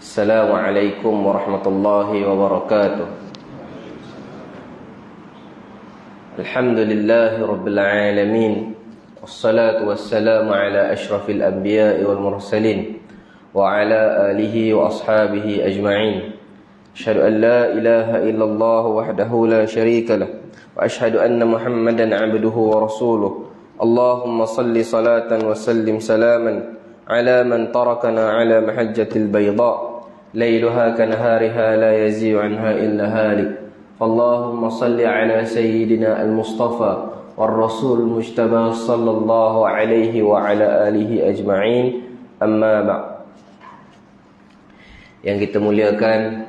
Assalamualaikum warahmatullahi wabarakatuh. Alhamdulillahi rabbil alamin. Wassalatu wassalamu ala ashrafil anbiya'i wal mursalin wa ala alihi wa ashabihi ajma'in. Asyhadu an la ilaha illallah wahdahu la syarika lah wa asyhadu anna Muhammadan 'abduhu wa rasuluh. Allahumma salli salatan wa sallim salaman ala man tarakana ala mahajjatil bayda lailuha kanahariha la yazi'u anha illa halik. Allahumma salli ala sayyidina al-Mustafa war rasul mujtaba sallallahu alaihi wa ala alihi ajma'in. Amma ba'd. Yang kita muliakan,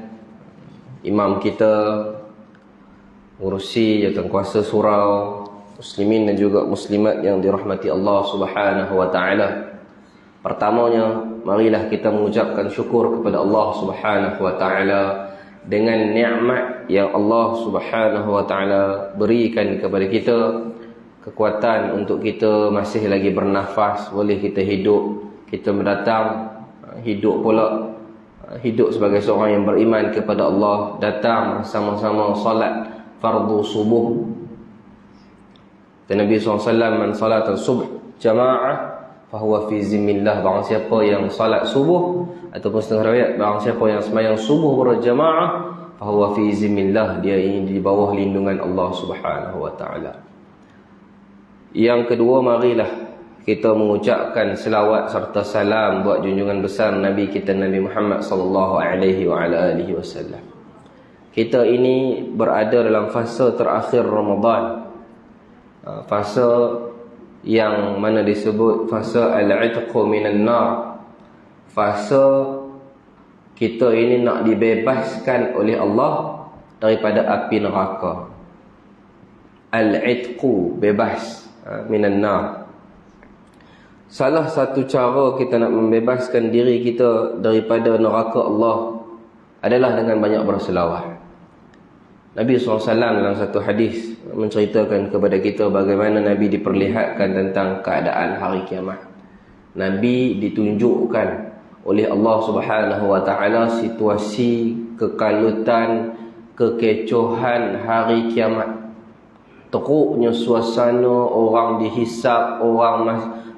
imam kita, urusi jawatankuasa surau, muslimin dan juga muslimat yang dirahmati Allah Subhanahu wa taala. Pertamanya, marilah kita mengucapkan syukur kepada Allah Subhanahu wa taala dengan nikmat yang Allah Subhanahu wa taala berikan kepada kita, kekuatan untuk kita masih lagi bernafas, boleh kita hidup, kita mendatang, hidup pula, hidup sebagai seorang yang beriman kepada Allah, datang bersama-sama salat fardu subuh. Dan Nabi SAW, man salat subuh jamaah fahuwa fi zimmillah. Barang siapa yang salat subuh, ataupun setengah riwayat, barang siapa yang sembahyang subuh berjamaah, fahuwa fi zimmillah, dia ini di bawah lindungan Allah Subhanahu wa taala. Yang kedua, marilah kita mengucapkan selawat serta salam buat junjungan besar Nabi kita, Nabi Muhammad sallallahu alaihi wa ala alihi wasallam. Kita ini berada dalam fasa terakhir Ramadan, fasa yang mana disebut fasa al-'itqu minan nar. Fasa kita ini nak dibebaskan oleh Allah daripada api neraka. Al-'itqu, bebas minan nar. Salah satu cara kita nak membebaskan diri kita daripada neraka Allah adalah dengan banyak berselawat. Nabi SAW dalam satu hadis menceritakan kepada kita bagaimana Nabi diperlihatkan tentang keadaan hari kiamat. Nabi ditunjukkan oleh Allah Subhanahu wa taala situasi kekalutan, kekecohan hari kiamat. Teruknya suasana, orang dihisap, orang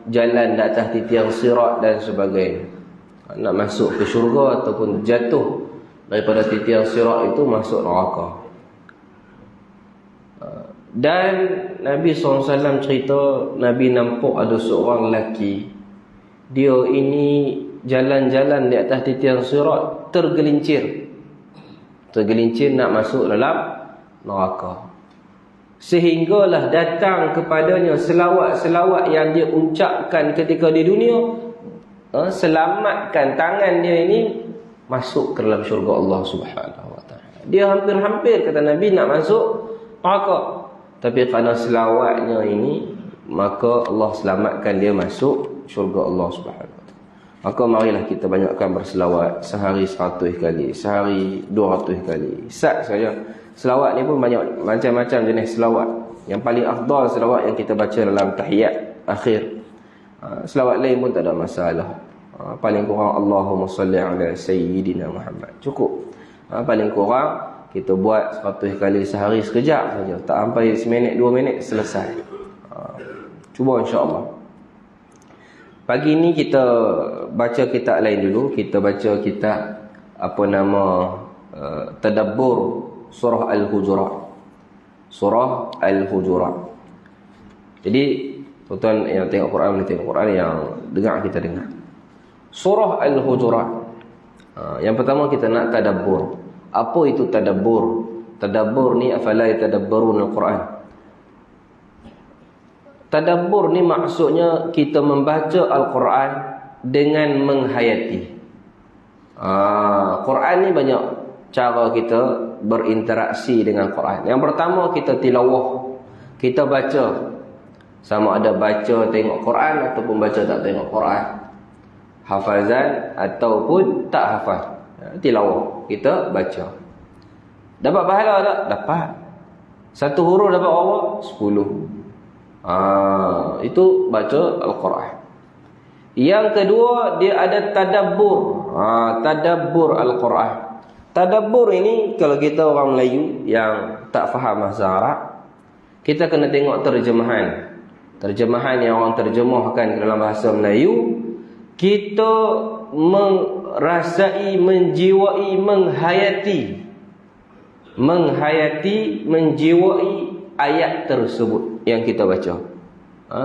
jalan di atas titian sirat dan sebagainya. Nak masuk ke syurga ataupun jatuh daripada titian sirat itu masuk neraka. Dan Nabi SAW cerita, Nabi nampak ada seorang lelaki, dia ini jalan-jalan di atas titian sirat, tergelincir nak masuk dalam neraka. Sehinggalah datang kepadanya selawat-selawat yang dia ucapkan ketika di dunia, selamatkan tangan dia ini masuk ke dalam syurga Allah Subhanahu wa taala. Dia hampir-hampir, kata Nabi, nak masuk neraka, tapi kerana selawatnya ini, maka Allah selamatkan dia masuk syurga Allah Subhanahu wa taala. Maka marilah kita banyakkan berselawat, sehari 100 kali, sehari 200 kali. Sat saja. Selawat ni pun banyak macam-macam jenis selawat. Yang paling afdal selawat yang kita baca dalam tahiyat akhir. Selawat lain pun tak ada masalah. Paling kurang Allahumma salli ala sayyidina Muhammad, cukup. Paling kurang kita buat 100 kali sehari, sekejap saja, tak sampai seminit 2 minit selesai. Cuba insya-Allah. Pagi ni kita baca kitab lain dulu. Kita baca kitab Tadabbur Surah Al-Hujurat. Surah Al-Hujurat. Jadi tuan-tuan yang tengok Quran, boleh tengok Quran, yang dengar kita dengar. Surah Al-Hujurat. Yang pertama kita nak tadabbur. Apa itu tadabbur? Tadabbur ni, afala yatadabbarun al-Quran. Tadabbur ni maksudnya kita membaca Al-Quran dengan menghayati. Quran ni banyak cara kita berinteraksi dengan Quran. Yang pertama, kita tilawah, kita baca. Sama ada baca tengok Quran ataupun baca tak tengok Quran, hafazan ataupun tak hafaz, tilawah, kita baca. Dapat pahala tak? Dapat. Satu huruf dapat berapa? 10. Itu baca Al-Quran. Yang kedua, dia ada tadabbur. Tadabbur Al-Quran. Tadabbur ini kalau kita orang Melayu yang tak faham bahasa Arab, kita kena tengok terjemahan. Terjemahan yang orang terjemahkan dalam bahasa Melayu, kita merasai, menjiwai, menghayati, menjiwai ayat tersebut yang kita baca.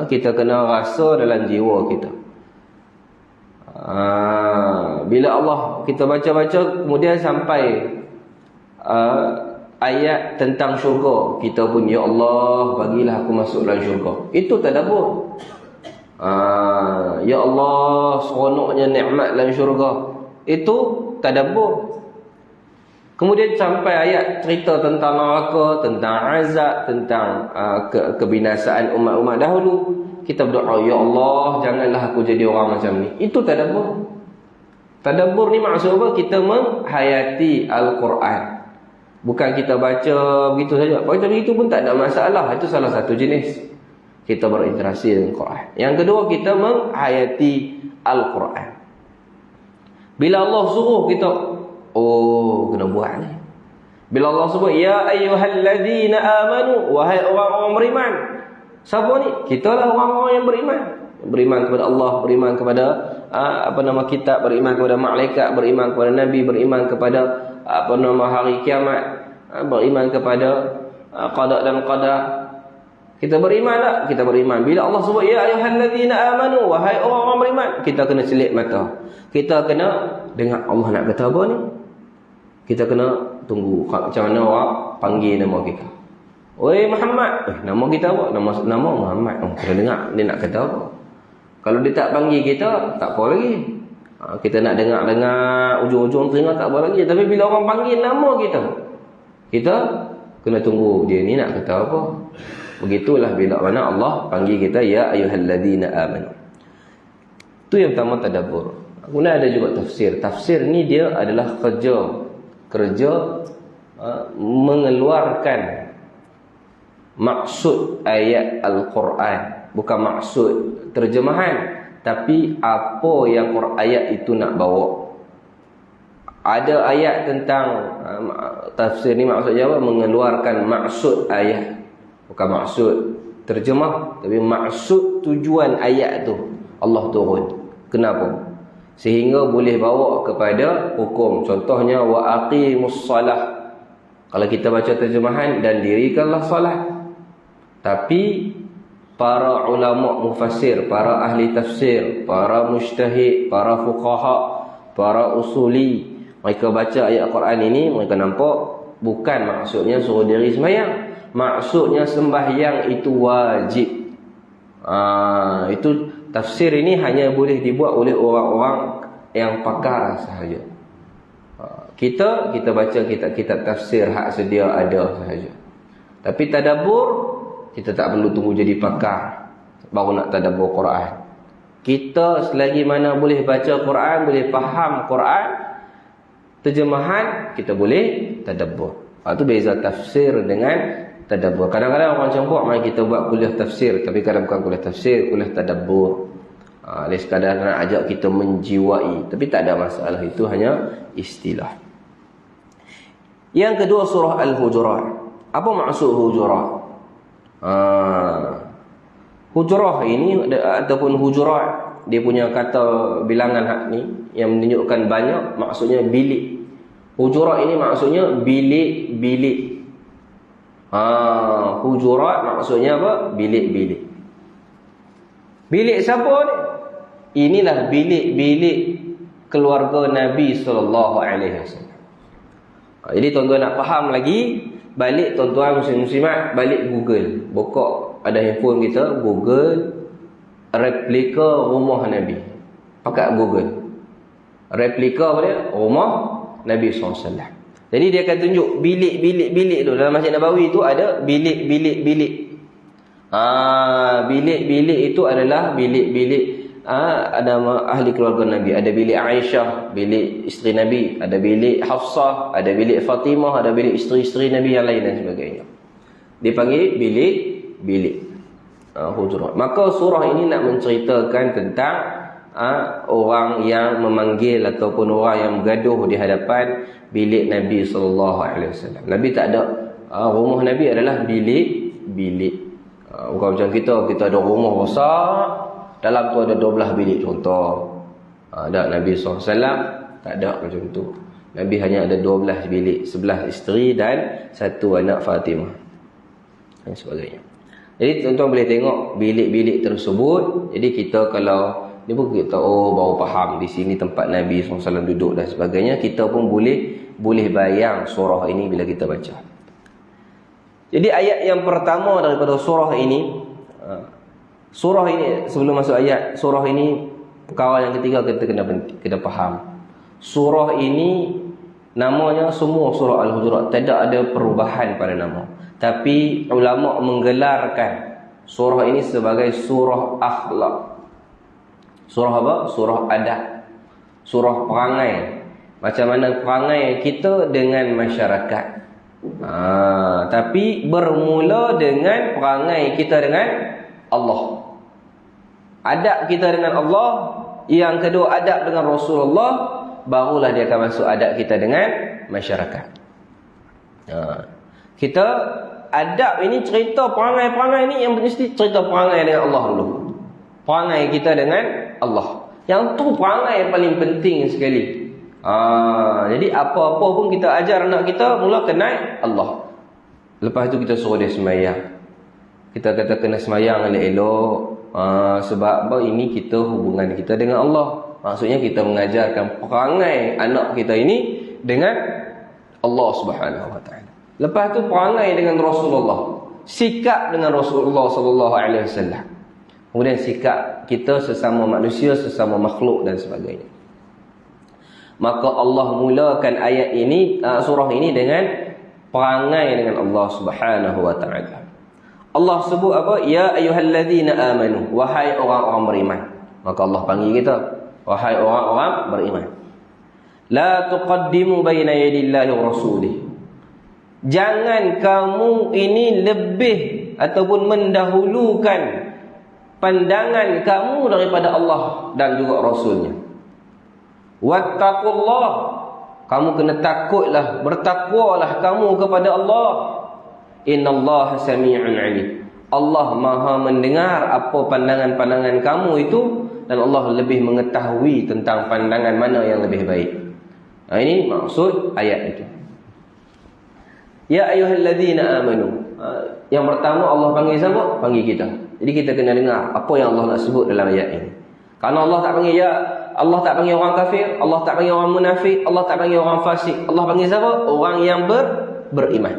Kita kena rasa dalam jiwa kita. Bila Allah kita baca-baca, kemudian sampai ayat tentang syurga, kita pun, ya Allah, bagilah aku masuk dalam syurga. Itu tadabbur. Ya Allah, seronoknya nikmat dalam syurga. Itu tadabbur. Kemudian sampai ayat cerita tentang neraka, tentang azab, tentang kebinasaan umat-umat dahulu, kita berdoa, ya Allah, janganlah aku jadi orang macam ni. Itu tadabbur. Tadabbur ni maksud apa? Kita menghayati Al-Quran. Bukan kita baca begitu saja. Baca begitu pun tak ada masalah. Itu salah satu jenis kita berinteraksi dengan Quran. Yang kedua, kita menghayati Al-Quran. Bila Allah suruh kita, kena buat ni. Bila Allah sebut, ya ayyuhallazina amanu, wahai orang-orang beriman. Siapa ni? Kita lah orang-orang yang beriman. Beriman kepada Allah, beriman kepada kitab, beriman kepada malaikat, beriman kepada nabi, beriman kepada hari kiamat, beriman kepada qada dan qadar. Kita beriman tak? Kita beriman. Bila Allah sebut, ya ayyuhallazina amanu, wahai orang-orang beriman, kita kena selit mata. Kita kena dengar Allah nak kata apa ni. Kita kena tunggu macam mana orang panggil nama kita. Oi Muhammad. Nama kita apa? Nama Muhammad. Kita dengar dia nak kata apa. Kalau dia tak panggil kita, tak apa lagi. Kita nak dengar ujung-ujung telinga, tak apa lagi. Tapi bila orang panggil nama kita, kita kena tunggu dia ni nak kata apa. Begitulah bila mana Allah panggil kita, ya ayyuhallazina amanu. Itu yang pertama, tadabbur. Kemudian ada juga tafsir. Tafsir ni dia adalah kerja mengeluarkan maksud ayat Al-Quran. Bukan maksud terjemahan, tapi apa yang ayat itu nak bawa. Ada ayat tentang tafsir ni maksudnya apa? Mengeluarkan maksud ayat. Bukan maksud terjemah, tapi maksud tujuan ayat tu Allah turun. Kenapa? Sehingga boleh bawa kepada hukum. Contohnya, wa aqimus salah. Kalau kita baca terjemahan, dan dirikanlah salat. Tapi para ulama mufassir, para ahli tafsir, para mujtahid, para fuqaha, para usuli, mereka baca ayat Quran ini, mereka nampak bukan maksudnya suruh diri sembahyang. Maksudnya sembahyang itu wajib. Itu tafsir ini hanya boleh dibuat oleh orang-orang yang pakar sahaja. Kita baca kitab-kitab tafsir hak sedia ada sahaja. Tapi tadabbur, kita tak perlu tunggu jadi pakar baru nak tadabbur Quran. Kita selagi mana boleh baca Quran, boleh faham Quran, terjemahan, kita boleh tadabbur. Itu beza tafsir dengan tadabbur. Kadang-kadang orang campur, mari kita buat kuliah tafsir, tapi kadang bukan kuliah tafsir, kuliah tadabbur. Sekadar nak ajak kita menjiwai, tapi tak ada masalah, itu hanya istilah. Yang kedua, surah Al-Hujurat. Apa maksud Hujurat? Hujurah ini ataupun hujurat, dia punya kata bilangan hak ni yang menunjukkan banyak, maksudnya bilik. Hujurat ini maksudnya bilik-bilik. Hujurat maksudnya apa? Bilik-bilik. Bilik siapa ni? Inilah bilik-bilik keluarga Nabi SAW. Jadi tuan-tuan nak faham lagi, balik tuan-tuan muslim-muslimat, balik Google. Buka, ada handphone kita, Google replika rumah Nabi. Pakai Google. Replika apa dia? Rumah Nabi SAW. Jadi dia akan tunjuk bilik-bilik-bilik tu. Dalam Masjid Nabawi tu ada bilik-bilik-bilik. Bilik-bilik itu adalah bilik-bilik ada ahli keluarga Nabi. Ada bilik Aisyah, bilik isteri Nabi. Ada bilik Hafsah, ada bilik Fatimah, ada bilik isteri-isteri Nabi yang lain dan sebagainya. Dipanggil bilik-bilik hujurat. Maka surah ini nak menceritakan tentang orang yang memanggil ataupun orang yang bergaduh di hadapan bilik Nabi SAW. Nabi tak ada, rumah Nabi adalah bilik. Bukan macam kita ada rumah besar, dalam tu ada 12 bilik contoh. Ada Nabi SAW tak ada macam tu. Nabi hanya ada 12 bilik, 11 isteri dan 1 anak Fatimah dan sebagainya. Jadi tuan-tuan boleh tengok bilik-bilik tersebut. Jadi kita kalau ni pun kita baru faham di sini tempat Nabi SAW duduk dan sebagainya, kita pun boleh bayang surah ini bila kita baca. Jadi ayat yang pertama daripada surah ini, sebelum masuk ayat surah ini, perkara yang ketiga kita kena faham. Surah ini namanya semua surah Al-Hujurat, tidak ada perubahan pada nama. Tapi ulama menggelarkan surah ini sebagai surah akhlak. Surah apa? Surah adab. Surah perangai. Macam mana perangai kita dengan masyarakat. Tapi bermula dengan perangai kita dengan Allah. Adab kita dengan Allah. Yang kedua adab dengan Rasulullah. Barulah dia akan masuk adab kita dengan masyarakat. Kita adab ini cerita perangai-perangai ini yang mesti cerita perangai dengan Allah dulu. Perangai kita dengan Allah. Yang tu perangai yang paling penting sekali. Jadi apa-apa pun kita ajar anak kita, mula kenal Allah. Lepas tu kita suruh dia semayang. Kita kata kena semayang elok-elok. Sebab ini kita hubungan kita dengan Allah. Maksudnya kita mengajarkan perangai anak kita ini dengan Allah Subhanahu Wa Taala. Lepas tu perangai dengan Rasulullah, sikap dengan Rasulullah sallallahu alaihi wasallam. Kemudian sikap kita sesama manusia, sesama makhluk dan sebagainya. Maka Allah mulakan ayat ini, surah ini dengan perangai dengan Allah Subhanahu Wa Taala. Allah sebut apa? Ya ayyuhalladzina amanu, wahai orang-orang beriman. Maka Allah panggil kita, wahai orang-orang beriman. La tuqaddimu baina yadillahi wa rasulih. Jangan kamu ini lebih ataupun mendahulukan pandangan kamu daripada Allah dan juga Rasulnya. Wattaqullah. Kamu kena takutlah, bertakwalah kamu kepada Allah. Innallaha sami'un 'alim. Allah Maha mendengar apa pandangan-pandangan kamu itu, dan Allah lebih mengetahui tentang pandangan mana yang lebih baik. Ini maksud ayat itu. Ya ayyuhalladzina amanu. Yang pertama Allah panggil siapa? Panggil kita. Jadi kita kena dengar apa yang Allah nak sebut dalam ayat ini. Karena Allah tak panggil Allah tak panggil orang kafir, Allah tak panggil orang munafik, Allah tak panggil orang fasik. Allah panggil siapa? Orang yang beriman.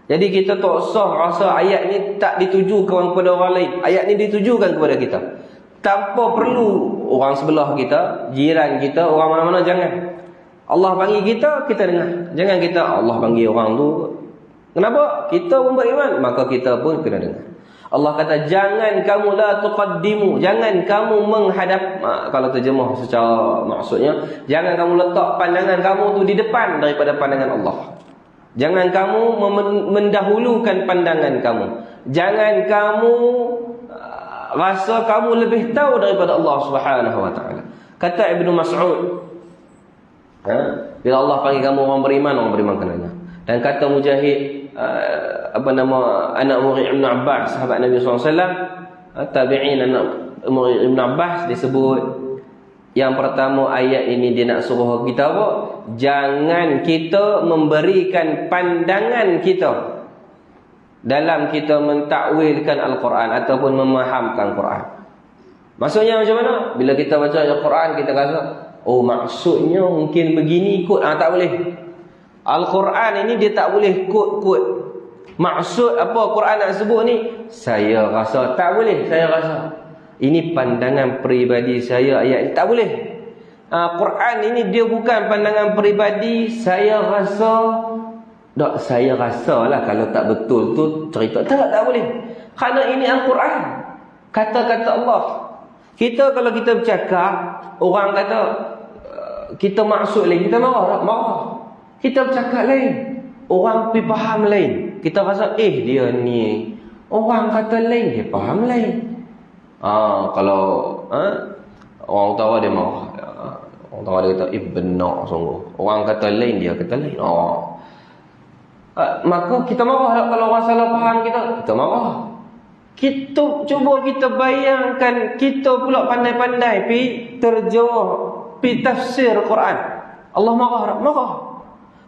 Jadi kita tak usah rasa ayat ni tak ditujukan kepada orang lain. Ayat ni ditujukan kepada kita. Tanpa perlu orang sebelah kita, jiran kita, orang mana-mana, jangan. Allah panggil kita, kita dengar. Jangan kita Allah panggil orang tu. Kenapa? Kita pun beriman, maka kita pun kena dengar. Allah kata jangan kamu la tuqaddimu, jangan kamu menghadap, kalau terjemah secara maksudnya, jangan kamu letak pandangan kamu tu di depan daripada pandangan Allah. Jangan kamu mendahulukan pandangan kamu. Jangan kamu rasa kamu lebih tahu daripada Allah Subhanahu Wa Taala. Kata Ibnu Mas'ud, bila Allah panggil kamu orang beriman kena dengar. Dan kata Mujahid, anak murid Ibn Abbas, sahabat Nabi SAW, tabi'in anak murid Ibn Abbas, disebut yang pertama ayat ini dia nak suruh kita apa? Jangan kita memberikan pandangan kita dalam kita mentakwilkan Al-Quran ataupun memahamkan Quran. Maksudnya macam mana? Bila kita baca Al-Quran kita rasa, oh maksudnya mungkin begini kot. Tak boleh. Al-Quran ini dia tak boleh kot-kot. Maksud apa Quran nak sebut ni? Saya rasa tak boleh. Saya rasa ini pandangan peribadi saya ayat ni. Tak boleh. Quran ini dia bukan pandangan peribadi. Saya rasa. Tak, saya rasa lah kalau tak betul tu cerita. Tak boleh. Kerana ini Al-Quran. Kata-kata Allah. Kita kalau kita bercakap, orang kata kita maksud lain, kita marah. Kita bercakap lain, orang pergi faham lain. Kita rasa dia ni, orang kata lain, dia faham lain. Kalau Orang tahu dia marah. Orang tahu dia kata, benar sungguh. Orang kata lain, dia kata lain. Maka kita marah kalau orang salah faham kita marah. Kita cuba kita bayangkan, kita pula pandai-pandai pi terjemah, pi tafsir Quran. Allah marah.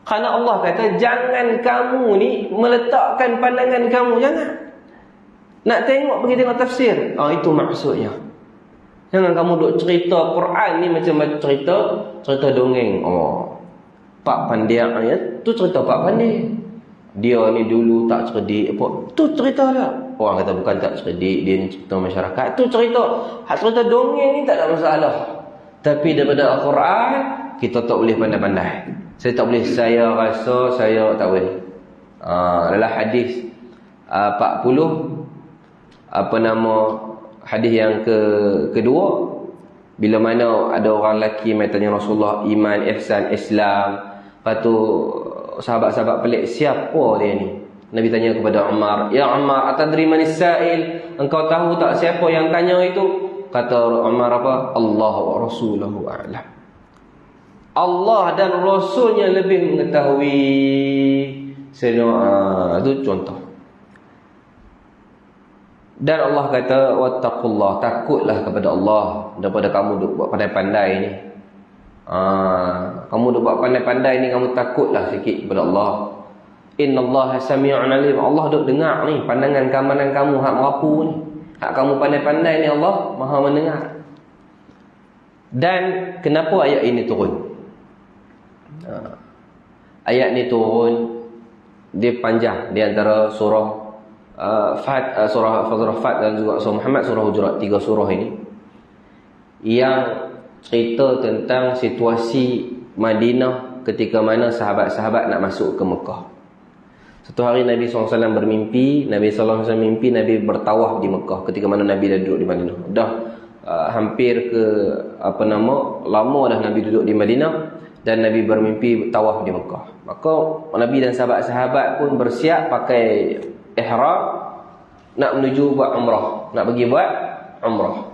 Kerana Allah kata, jangan kamu ni meletakkan pandangan kamu, jangan. Nak tengok, pergi tengok tafsir. Itu maksudnya. Jangan kamu duk cerita Quran ni macam cerita dongeng. Pak Pandai ayat tu cerita Pak Pandai. Dia ni dulu tak cerdik apa. Tu cerita dia. Orang kata bukan tak cerdik, dia ni cerita masyarakat. Tu cerita dongeng ni tak ada masalah. Tapi daripada Al-Quran, kita tak boleh pandai-pandai. Saya rasa saya tak boleh. Adalah hadis 40, hadis yang kedua, bila mana ada orang lelaki mai tanya Rasulullah iman, ihsan, Islam. Lepas tu sahabat-sahabat pelik, siapa dia ni? Nabi tanya kepada Umar, ya Umar, atadri manis sa'il? Engkau tahu tak siapa yang tanya itu? Kata Umar apa? Allah wa rasuluhu a'lam. Allah dan Rasulnya lebih mengetahui. Itu contoh. Dan Allah kata, wattaqullah, takutlah kepada Allah daripada kamu duk buat pandai-pandai ni. Kamu duk buat pandai-pandai ni, kamu takutlah sikit kepada Allah. Innallaha sami'un alim. Allah duk dengar ni pandangan kamanan kamu hak merapu ni. Hak kamu pandai-pandai ni, Allah Maha mendengar. Dan kenapa ayat ini turun? Ayat ni turun, dia panjang di antara surah surah Fat dan juga surah Muhammad, surah Hujurat, 3 surah ini yang cerita tentang situasi Madinah ketika mana sahabat-sahabat nak masuk ke Mekah. Satu hari Nabi SAW bermimpi, Nabi bertawaf di Mekah ketika mana Nabi dah duduk di Madinah. Dah hampir ke lama dah Nabi duduk di Madinah dan Nabi bermimpi tawaf di Mekah. Maka Nabi dan sahabat-sahabat pun bersiap pakai ihram nak menuju buat umrah, nak pergi buat umrah.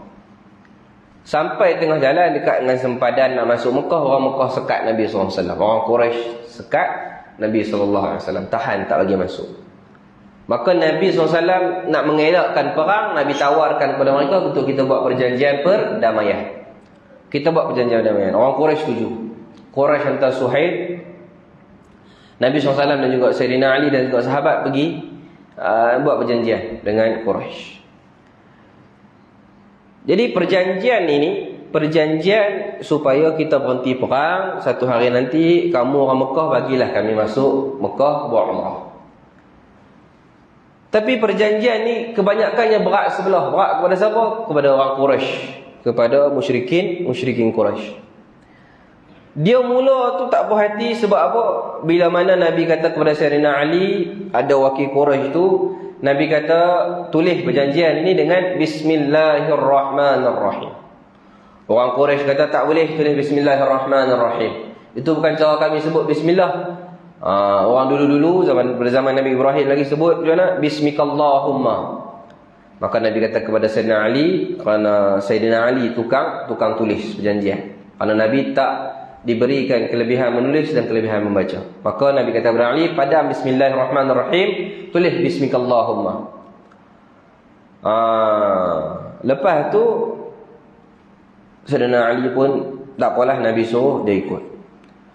Sampai tengah jalan dekat dengan sempadan nak masuk Mekah, orang Mekah sekat Nabi SAW. Orang Quraisy sekat Nabi SAW, tahan tak bagi masuk. Maka Nabi SAW nak mengelakkan perang, Nabi tawarkan kepada mereka untuk kita buat perjanjian perdamaian. Kita buat perjanjian perdamaian. Orang Quraisy setuju. Quraisy hantar Suhaib, Nabi SAW dan juga Sayyidina Ali dan juga sahabat pergi buat perjanjian dengan Quraisy. Jadi perjanjian ini, perjanjian supaya kita berhenti perang. Satu hari nanti kamu orang Mekah bagilah kami masuk Mekah buat umrah. Tapi perjanjian ni kebanyakannya berat sebelah. Berat kepada siapa? Kepada orang Quraisy, kepada musyrikin Quraisy. Dia mula tu tak puas hati sebab apa? Bila mana Nabi kata kepada Sayyidina Ali, ada wakil Quraisy tu, Nabi kata tulis perjanjian ini dengan Bismillahirrahmanirrahim. Orang Quraisy kata tak boleh tulis Bismillahirrahmanirrahim. Itu bukan cara kami sebut Bismillah. Orang dulu-dulu pada zaman Nabi Ibrahim lagi sebut macam mana? Bismikallahumma. Maka Nabi kata kepada Sayyidina Ali, kerana Sayyidina Ali tukang tulis perjanjian. Kerana Nabi tak diberikan kelebihan menulis dan kelebihan membaca. Maka Nabi kata kepada Ali, padam Bismillahirrahmanirrahim, tulis Bismikallahumma. Lepas tu Sayyidina Ali pun tak apalah, Nabi suruh dia ikut.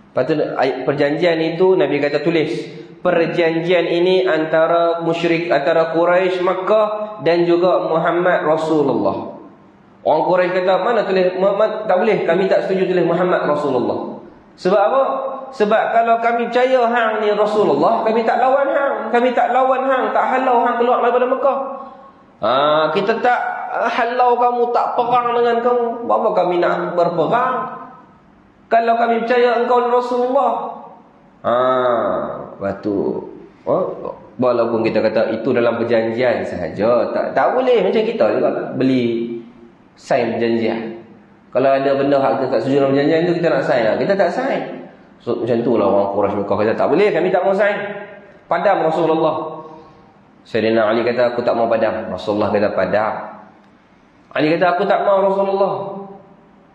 Lepas tu perjanjian itu Nabi kata tulis, perjanjian ini antara musyrik, antara Quraisy Makkah dan juga Muhammad Rasulullah. Orang Quraisy kata, mana tulis Muhammad? Tak boleh, kami tak setuju tulis Muhammad Rasulullah. Sebab apa? Sebab kalau kami percaya hang ni Rasulullah, kami tak lawan hang. Kami tak lawan hang, tak halau hang keluar daripada Mekah. Kita tak halau kamu, tak perang dengan kamu. Apa kami nak berperang? Kalau kami percaya engkau ni Rasulullah. Batu. Walaupun kita kata itu dalam perjanjian sahaja, tak boleh macam kita juga beli sign perjanjian. Kalau ada benda hak kita tak setuju dalam perjanjian tu, kita nak sign lah. Kita tak sign. So, macam tu lah orang Quraisy Mekah kata, tak boleh, kami tak mau sign. Padam Rasulullah. Sayyidina Ali kata, aku tak mau padam. Rasulullah kata, padam. Ali kata, aku tak mau Rasulullah.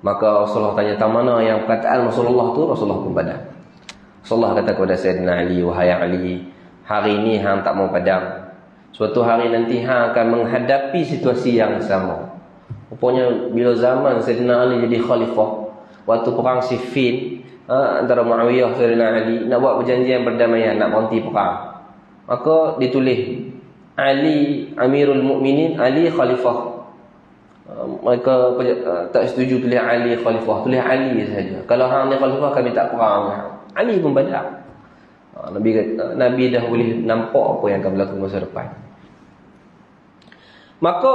Maka Rasulullah tanya, "Tak mana yang perkataan Rasulullah tu?" Rasulullah pun padam. Rasulullah kata kepada Sayyidina Ali, "Wahai Ali, hari ini hang tak mau padam. Suatu hari nanti hang akan menghadapi situasi yang sama." Rupanya bila zaman Sayyidina Ali jadi khalifah, waktu perang Siffin, antara Muawiyah Sayyidina Ali nak buat perjanjian perdamaian, nak berhenti perang. Maka ditulis Ali Amirul Mukminin, Ali khalifah. Mereka tak setuju tulis Ali khalifah, tulis Ali saja. Kalau hang ni khalifah, kami tak perang. Ali pun badar. Nabi dah boleh nampak apa yang akan berlaku masa depan. Maka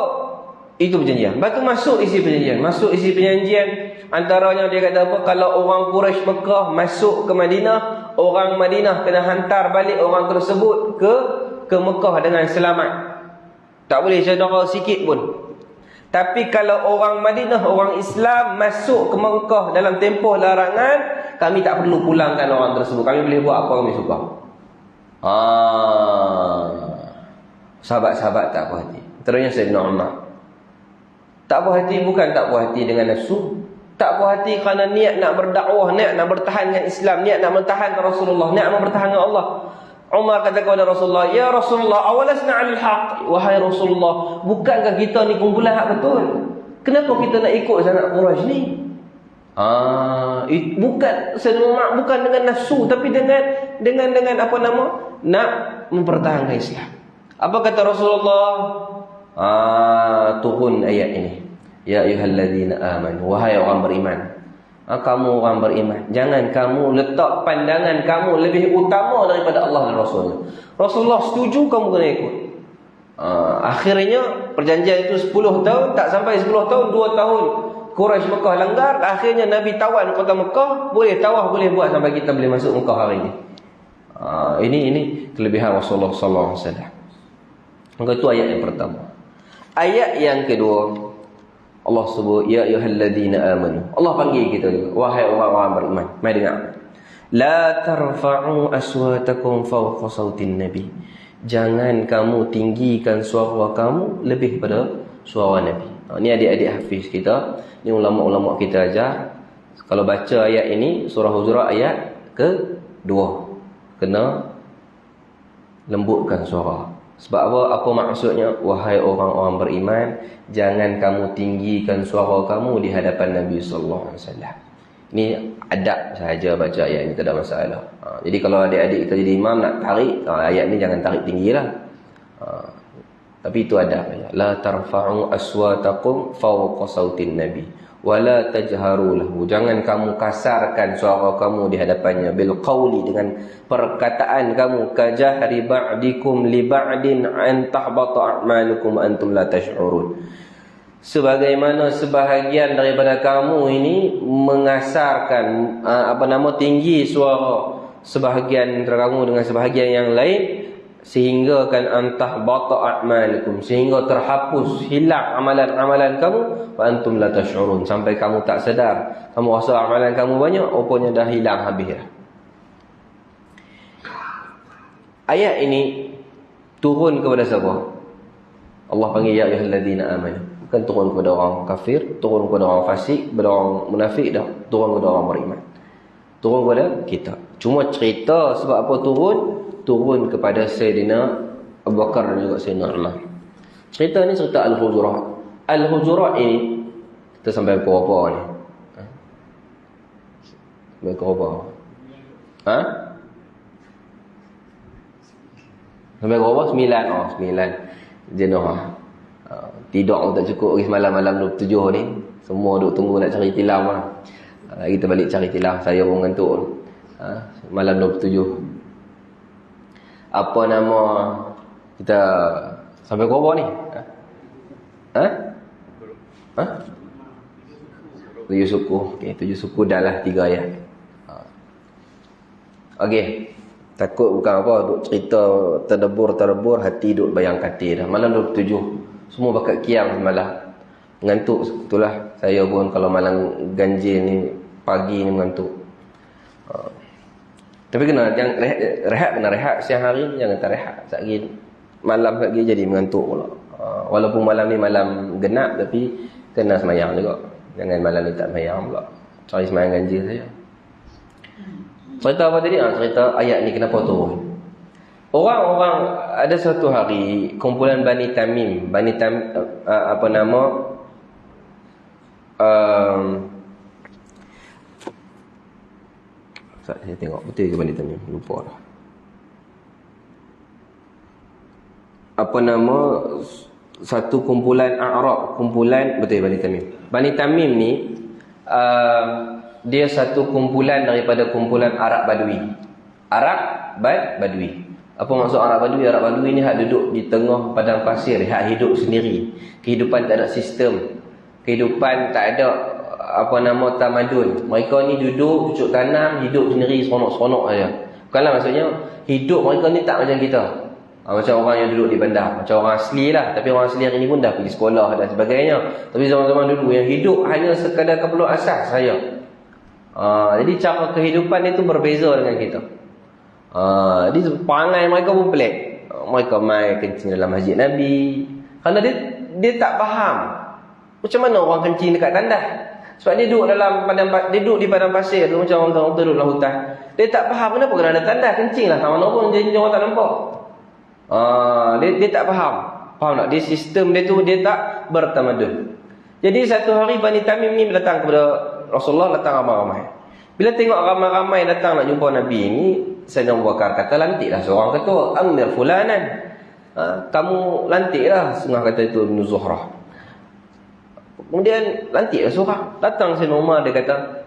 itu perjanjian. Lepas tu masuk isi perjanjian. Masuk isi perjanjian, antaranya dia kata apa? Kalau orang Quraisy Mekah masuk ke Madinah, orang Madinah kena hantar balik orang tersebut ke Mekah dengan selamat. Tak boleh cedera sikit pun. Tapi kalau orang Madinah, orang Islam masuk ke Mekah dalam tempoh larangan, kami tak perlu pulangkan orang tersebut. Kami boleh buat apa kami suka. Sahabat-sahabat tak puas hati. Terunya Sayyidina Umar. Tak puas hati, bukan tak puas hati dengan nafsu. Tak puas hati kerana niat nak berdakwah, niat nak bertahan dengan Islam, niat nak bertahan dengan Rasulullah, niat nak bertahan dengan Allah. Umar kata kepada Rasulullah, "Ya Rasulullah, awalasna 'alil haqq." Wahai Rasulullah, bukankah kita ni kumpulan hak betul? Kenapa kita nak ikut sanad Quraisy ni? Bukan Sayyidina Umar, bukan dengan nafsu, tapi dengan apa nama? Nak mempertahankan Islam. Apa kata Rasulullah? Turun ayat ini. Ya ayyuhalladzina amanu, wahai orang beriman. Kamu orang beriman, jangan kamu letak pandangan kamu lebih utama daripada Allah dan Rasulnya. Rasulullah setuju, kamu kena ikut. Akhirnya perjanjian itu 10 tahun, tak sampai 10 tahun, 2 tahun Quraisy Mekah langgar. Akhirnya Nabi tawan kota Mekah, boleh tawaf, boleh buat sampai kita boleh masuk Mekah hari ini. Ini kelebihan Rasulullah sallallahu alaihi wasallam. Maka itu ayat yang pertama. Ayat yang kedua, Allah sebut, ya ayyuhalladzina amanu. Allah panggil kita juga, wahai orang-orang beriman. Mari dengar. La tarfa'u aswatakum fawqa sautin nabi. Jangan kamu tinggikan suara kamu lebih pada suara Nabi. Ni adik-adik hafiz kita, ni ulama-ulama kita ajar. Kalau baca ayat ini, surah Hujurat ayat ke-2, kena lembutkan suara. Sebab apa? Apa maksudnya? Wahai orang-orang beriman, jangan kamu tinggikan suara kamu di hadapan Nabi sallallahu alaihi wasallam. Ini adab sahaja baca ayat ini, tak ada masalah. Jadi kalau adik-adik kita jadi imam nak tarik ayat ni, jangan tarik tinggilah. Tapi itu adab. La tarfa'u aswatakum fawqa sautin nabi wala tajharu lahu. Jangan kamu kasarkan suara kamu di hadapannya bil qauli, dengan perkataan kamu, kajahri ba'dikum li ba'din an tahbata a'malukum antum la tash'urun. Sebagaimana sebahagian daripada kamu ini mengasarkan tinggi suara sebahagian antara kamu dengan sebahagian yang lain, sehingga kan antah bata a'malukum, sehingga terhapus, hilang amalan-amalan kamu, wa antum la tash'urun, sampai kamu tak sedar, kamu rasa amalan kamu banyak, rupanya dah hilang habis dah. Ayat ini turun kepada siapa? Allah panggil ya ayyuhalladzina amanu. Bukan turun kepada orang kafir, turun kepada orang fasik, kepada orang munafik, dah turun kepada orang beriman. Turun kepada kita. Cuma cerita sebab apa turun kepada Sayyidina Abu Bakar dan juga Sayyidina Umar. Cerita ni cerita Al-Hujurat. Al-Hujurat ini kita sampai pukul berapa ni? Sampai pukul berapa? Sampai pukul berapa? 9. 9 jenuh. Tidur pun tak cukup lagi malam 27 ni. Semua duk tunggu nak cari tilam lah. Kita balik cari tilam. Saya pun ngantuk. Malam 27. Apa nama kita sampai ke berapa ni? 7 suku. Okey, 7 suku dah lah 3 ayat. Okey. Takut bukan apa, duk cerita terdebur hati duk bayang katil dah. Malam 27. Semua bakat kiam semalam. Mengantuk, itulah saya pun kalau malam ganjil ni pagi ni mengantuk. Tapi kena jangan rehat, kena rehat siang hari ni, jangan tak rehat. Satgi malam satgi jadi mengantuk pula. Walaupun malam ni malam genap, tapi kena semayang juga. Jangan malam ni tak mayang pula. Cari semayang ganjil saja. Cerita apa tadi? Cerita ayat ni kenapa turun. Orang-orang ada satu hari kumpulan Bani Tamim, apa nama? Saya tengok betul ke Bani Tamim, lupa dah. Apa nama satu kumpulan Arab, kumpulan betul Bani Tamim. Bani Tamim ni dia satu kumpulan daripada kumpulan Arab Badui. Arab Badui. Apa maksud Arab Badui? Arab Badui ni hak duduk di tengah padang pasir, hak hidup sendiri. Kehidupan tak ada sistem. Kehidupan tak ada apa nama tamadun. Mereka ni duduk cucuk tanam, hidup sendiri seronok-seronok saja. Bukanlah maksudnya hidup mereka ni tak macam kita. Macam orang yang duduk di bandar, macam orang asli lah. Tapi orang asli hari ni pun dah pergi sekolah dan sebagainya. Tapi zaman-zaman dulu yang hidup hanya sekadar keperluan asas saja. Jadi cara kehidupan itu berbeza dengan kita. Jadi perangai mereka pun pelik. Mereka main kencing dalam masjid Nabi. Kerana dia tak faham macam mana orang kencing dekat tandas. Sebab dia duduk di padang pasir tu, macam orang duduk dalam hutan. Dia tak faham kenapa kena ada tandas kencing lah. Mana pun janji orang tak nampak. Dia tak faham. Faham tak? Dia sistem dia tu dia tak bertamadun. Jadi satu hari Bani Tamim ni datang kepada Rasulullah, datang ramai-ramai. Bila tengok ramai-ramai datang nak jumpa Nabi ni, Sayyidina Abu Bakar kata, lantiklah seorang ketua, amir fulanan. Kamu lantiklah, setengah kata itu Ibn Zuhrah. Kemudian lantiklah seorang. Datang Sayyidina Umar, dia kata,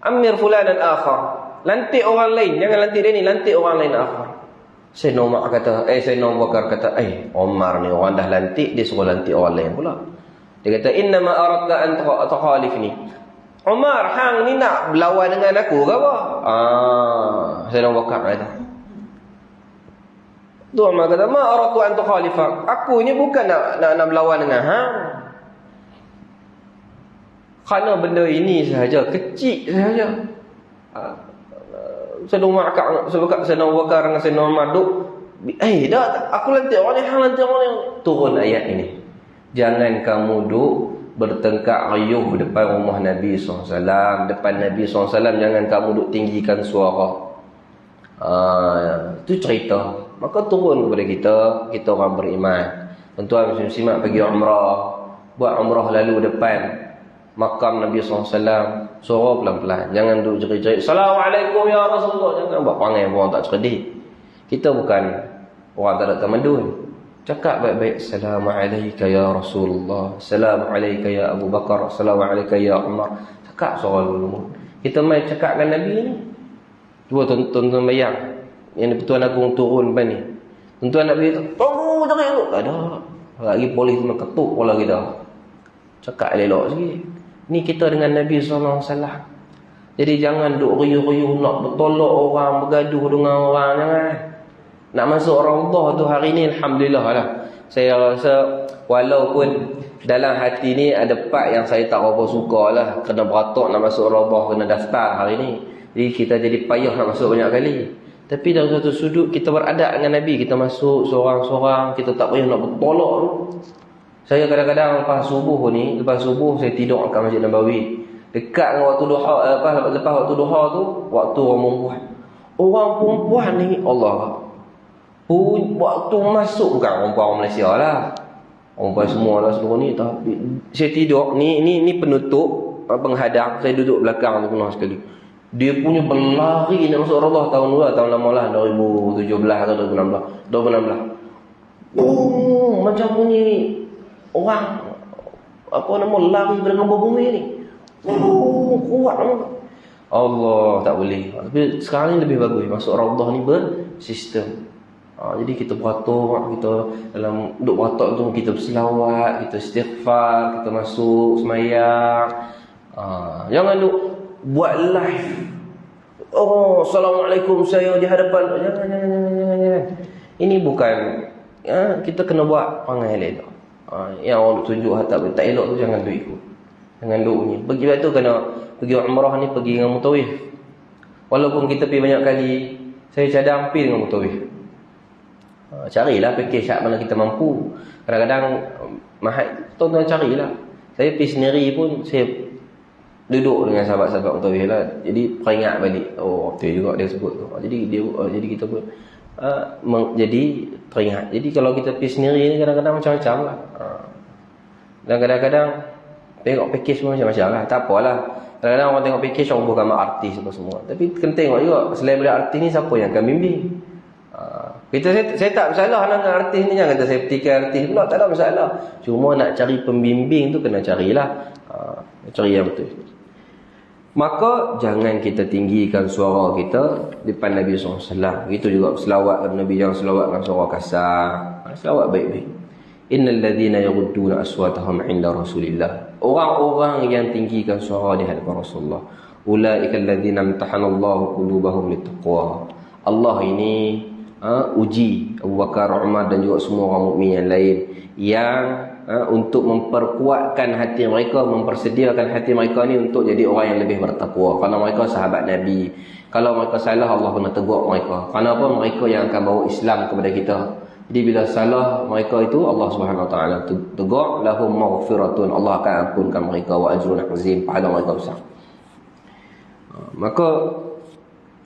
amir fulanan akhar. Lantik orang lain, jangan lantik dia ni, lantik orang lain akhar. Sayyidina Umar kata, Sayyidina Abu Bakar kata, Umar ni orang dah lantik, dia suruh lantik orang lain pula. Dia kata, innama aradta an takhalifni. Umar, hang ni nak berlawan dengan aku ke apa? Sayyidina Abu Bakar kata. Tu Umar kata, ma aradtu an takhalifak. Aku ni bukan nak berlawan dengan hang. Kerana benda ini sahaja, kecil sahaja. Sayyidina Abu Bakar dengan Sayyidina Umar duk, dah aku lantik orang ni, hang lantik orang ni. Turun ayat ini. Jangan kamu duk bertengkar riuh depan rumah Nabi SAW. Depan Nabi SAW jangan kamu duk tinggikan suara. Itu cerita. Maka turun kepada kita orang beriman. Tuan-tuan muslimat pergi umrah, buat umrah lalu depan makam Nabi SAW, suara pelan-pelan. Jangan duk jerit-jerit, Assalamualaikum ya Rasulullah. Jangan buat perangai orang tak cerdik. Kita bukan orang tak ada tamadun. Cakap baik-baik, Assalamualaikum ya Rasulullah, Assalamualaikum ya Abu Bakar, Assalamualaikum ya Umar. Cakap suara dulu. Kita main cakap dengan Nabi ni. Cuba tuan-tuan bayang, yang Tuan Agung turun depan ni. Tuan-tuan Nabi kata, tunggu jangan elok. Ada lagi polis tu ketuk kepala kita. Cakap elok sikit. Ni kita dengan Nabi SAW. Jadi jangan duk riuh-riuh nak bertolak orang, bergaduh dengan orang. Jangan. Nak masuk Raudhah tu hari ni, alhamdulillah lah. Saya rasa walaupun dalam hati ni ada part yang saya tak apa suka lah, kena beratok nak masuk Raudhah, kena daftar hari ni. Jadi kita jadi payah nak masuk banyak kali. Tapi dari satu sudut kita beradab dengan Nabi, kita masuk seorang-seorang, kita tak payah nak bertolak tu. Saya kadang-kadang lepas subuh saya tidur kat Masjid Nabawi. Dekat dengan waktu duha, lepas waktu duha tu, waktu orang perempuan. Orang perempuan ni Allah, waktu masuk bukan orang Malaysia lah, orang semua lah seluruh ni. Tapi saya tidur ni penutup penghadang, saya duduk belakang tu penuh sekali. Dia punya berlari nak masuk Raudhah tahun lama lah, 2017 atau 2016. Macam bunyi orang apa nama lari dengan bumi ni. Kuat Allah, tak boleh. Tapi sekarang ni lebih bagus, masuk Raudhah ni bersistem. Jadi kita beratur, kita dalam duduk beratur tu kita berselawat, kita istighfar, kita masuk semayang. Jangan duk buat live. Assalamualaikum saya di hadapan. Jangan. Ini bukan kita kena buat perangai elok. Yang orang tunjuk tak elok tu jangan duk ikut. Jangan duk ni. Pergi tu kena pergi umrah ni pergi dengan mutawif. Walaupun kita pergi banyak kali, saya cadang pergi dengan mutawif. Carilah package mana kita mampu. Kadang-kadang mahal, tuan-tuan carilah. Saya pergi sendiri pun saya duduk dengan sahabat-sahabat Mutawif lah. Jadi peringat balik, oh betul juga dia sebut tu. Jadi kita pun jadi teringat. Jadi kalau kita pergi sendiri ni kadang-kadang macam-macam lah. Dan kadang-kadang tengok package pun macam-macam lah. Tak apalah. Kadang-kadang orang tengok package orang bukan artis apa semua. Tapi kena tengok juga selain daripada artis ni siapa yang akan bimbing. Saya tak bersalah dengan artis ni. Jangan kata saya petikan artis pula, tak ada masalah. Cuma nak cari pembimbing tu kena carilah. Cari yang betul. Maka jangan kita tinggikan suara kita depan Nabi SAW. Itu juga selawat kepada Nabi, jangan selawat dengan suara kasar. Selawat baik-baik. Innal ladzina yaghudduna aswatahum 'inda Rasulillah. Orang-orang yang tinggikan suara di hadapan Rasulullah. Ulaikal ladzina imtahanallahu qulubahum littaqwa. Allah ini uji Abu Bakar, Umar dan juga semua orang mukmin yang lain yang untuk memperkuatkan hati mereka, mempersediakan hati mereka ni untuk jadi orang yang lebih bertakwa. Kerana mereka sahabat Nabi. Kalau mereka salah, Allah pernah tegur mereka. Kerana apa? Mereka yang akan bawa Islam kepada kita. Jadi bila salah mereka itu, Allah Subhanahu Wa Taala tegur, lahum maghfiratun, Allah akan ampunkan mereka, wa ajrun azim, pahala mereka besar. Maka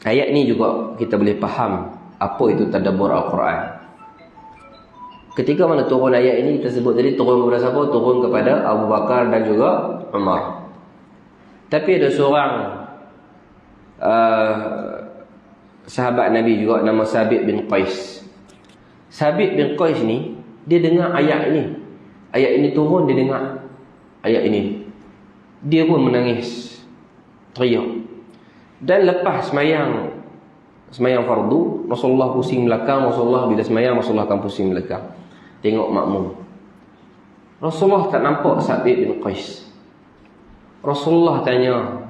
ayat ni juga kita boleh faham apa itu tadabbur Al-Quran. Ketika mana turun ayat ini, kita sebut tadi turun kepada siapa? Turun kepada Abu Bakar dan juga Umar. Tapi ada seorang sahabat Nabi juga nama Sabit bin Qais. Sabit bin Qais ni, dia dengar ayat ini. Ayat ini turun, dia dengar ayat ini. Dia pun menangis, teriak. Dan lepas semayang fardu, Rasulullah pusing belakang. Rasulullah bila semayang, Rasulullah akan pusing belakang, tengok makmum. Rasulullah tak nampak Sabit bin Qais. Rasulullah tanya